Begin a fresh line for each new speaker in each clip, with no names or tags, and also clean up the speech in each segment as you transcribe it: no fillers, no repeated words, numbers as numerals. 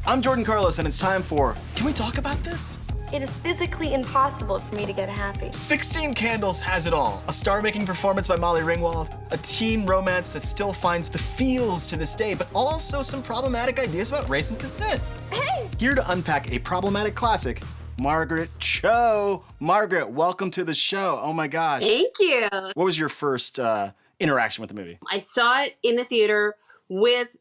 I'm Jordan Carlos, and it's time for...
Can we talk about this?
It is physically impossible for me to get happy.
16 Candles has it all. A star-making performance by Molly Ringwald, a teen romance that still finds the feels to this day, but also some problematic ideas about race and consent.
Hey!
Here to unpack a problematic classic, Margaret Cho. Margaret, welcome to the show. Oh my gosh.
Thank you.
What was your first interaction with the movie?
I saw it in the theater with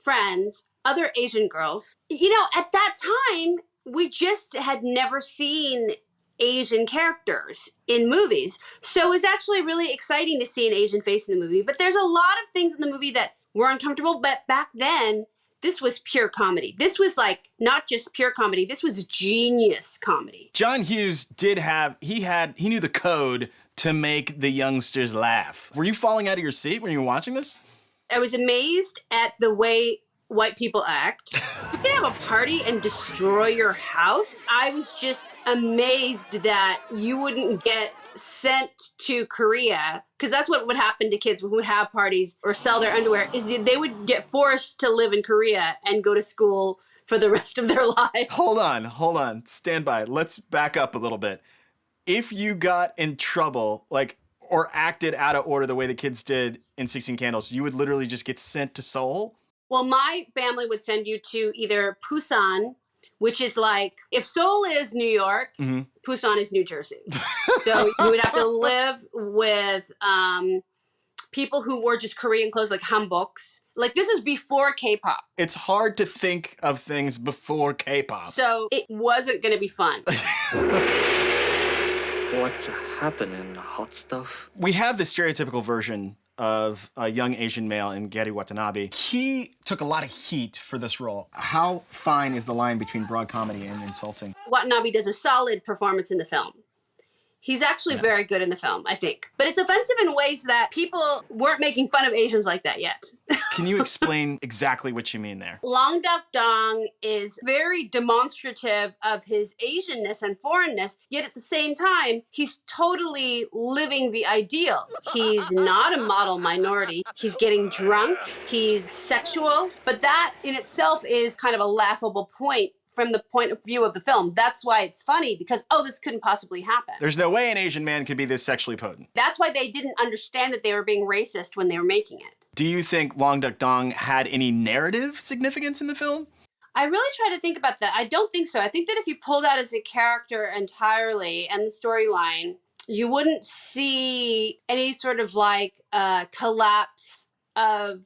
friends, other Asian girls. You know, at that time, we just had never seen Asian characters in movies. So it was actually really exciting to see an Asian face in the movie. But there's a lot of things in the movie that were uncomfortable. But back then, this was pure comedy. This was like not just pure comedy. This was genius comedy.
John Hughes he knew the code to make the youngsters laugh. Were you falling out of your seat when you were watching this?
I was amazed at the way white people act. You can have a party and destroy your house. I was just amazed that you wouldn't get sent to Korea, because that's what would happen to kids who would have parties or sell their underwear, is they would get forced to live in Korea and go to school for the rest of their lives.
Hold on, stand by. Let's back up a little bit. If you got in trouble, or acted out of order the way the kids did in 16 Candles, you would literally just get sent to Seoul?
Well, my family would send you to either Busan, which is like, if Seoul is New York, Busan is New Jersey. So you would have to live with people who wore just Korean clothes, like hanboks. Like, this is before K-pop.
It's hard to think of things before K-pop.
So it wasn't going to be fun.
What's happening, hot stuff?
We have the stereotypical version of a young Asian male in Gedde Watanabe.
He took a lot of heat for this role.
How fine is the line between broad comedy and insulting?
Watanabe does a solid performance in the film. He's actually very good in the film, I think. But it's offensive in ways that people weren't making fun of Asians like that yet.
Can you explain exactly what you mean there?
Long Duk Dong is very demonstrative of his Asianness and foreignness, yet at the same time, he's totally living the ideal. He's not a model minority. He's getting drunk. He's sexual. But that in itself is kind of a laughable point from the point of view of the film. That's why it's funny, because, this couldn't possibly happen.
There's no way an Asian man could be this sexually potent.
That's why they didn't understand that they were being racist when they were making it.
Do you think Long Duk Dong had any narrative significance in the film?
I really try to think about that. I don't think so. I think that if you pulled out as a character entirely and the storyline, you wouldn't see any sort of collapse of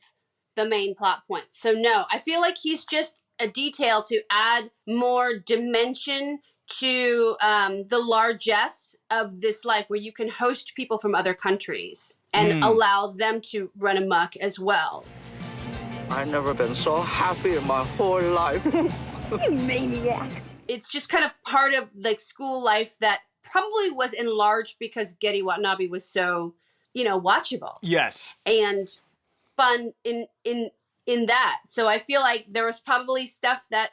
the main plot points. So no, I feel like he's just a detail to add more dimension to the largesse of this life, where you can host people from other countries and allow them to run amok as well.
I've never been so happy in my whole life.
You maniac.
It's just kind of part of school life that probably was enlarged because Gedde Watanabe was so, watchable.
Yes.
And fun in that. So I feel like there was probably stuff that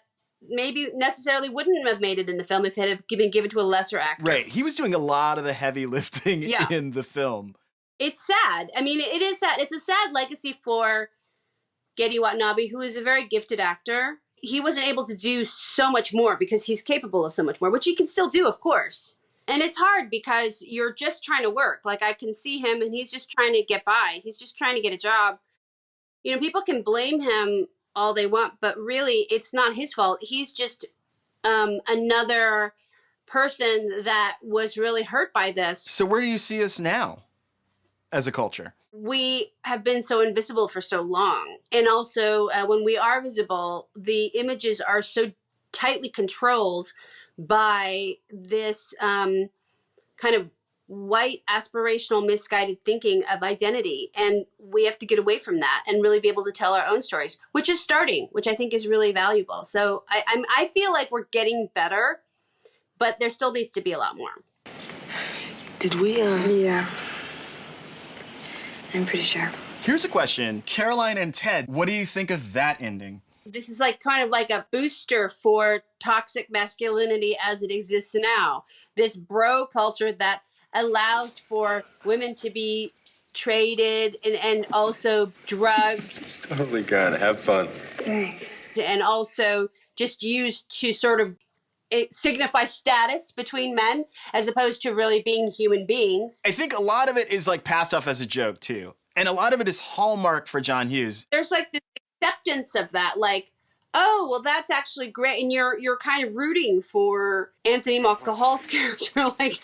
maybe necessarily wouldn't have made it in the film if it had been given to a lesser actor.
Right. He was doing a lot of the heavy lifting in the film.
It's sad. I mean, it is sad. It's a sad legacy for Gedde Watanabe, who is a very gifted actor. He wasn't able to do so much more because he's capable of so much more, which he can still do, of course. And it's hard because you're just trying to work. Like, I can see him and he's just trying to get by. He's just trying to get a job. People can blame him all they want, but really it's not his fault. He's just another person that was really hurt by this.
So where do you see us now as a culture?
We have been so invisible for so long. And also when we are visible, the images are so tightly controlled by this kind of white, aspirational, misguided thinking of identity. And we have to get away from that and really be able to tell our own stories, which is starting, which I think is really valuable. So I feel like we're getting better, but there still needs to be a lot more.
Did we,
Yeah. I'm pretty sure.
Here's a question.
Caroline and Ted, what do you think of that ending?
This is kind of like a booster for toxic masculinity as it exists now. This bro culture that allows for women to be traded and also drugged.
It's totally good. Have fun.
Thanks.
and also just used to sort of signify status between men as opposed to really being human beings.
I think a lot of it is like passed off as a joke too. And a lot of it is hallmark for John Hughes.
There's like this acceptance of that, like, oh, well, that's actually great. And you're kind of rooting for Anthony Michael Hall's character. Like,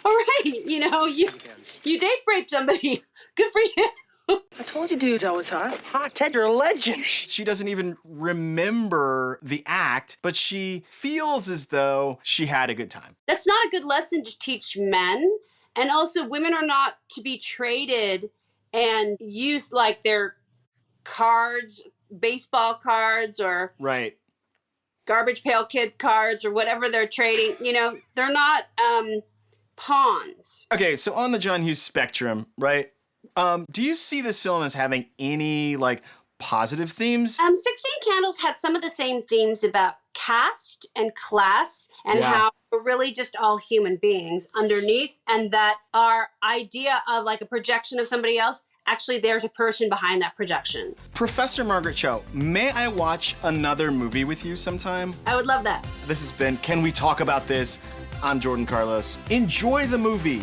all right, you date raped somebody. Good for you.
I told you dudes I was hot. Hot, Ted, you're a legend.
She doesn't even remember the act, but she feels as though she had a good time.
That's not a good lesson to teach men. And also, women are not to be traded and used like their cards, baseball cards, or
Right.
garbage pail kid cards, or whatever they're trading. They're not pawns.
Okay, so on the John Hughes spectrum, right? Do you see this film as having any like positive themes?
16 Candles had some of the same themes about caste and class and how we're really just all human beings underneath, and that our idea of like a projection of somebody else, actually there's a person behind that projection.
Professor Margaret Cho, may I watch another movie with you sometime?
I would love that.
This has been Can We Talk About This? I'm Jordan Carlos. Enjoy the movie.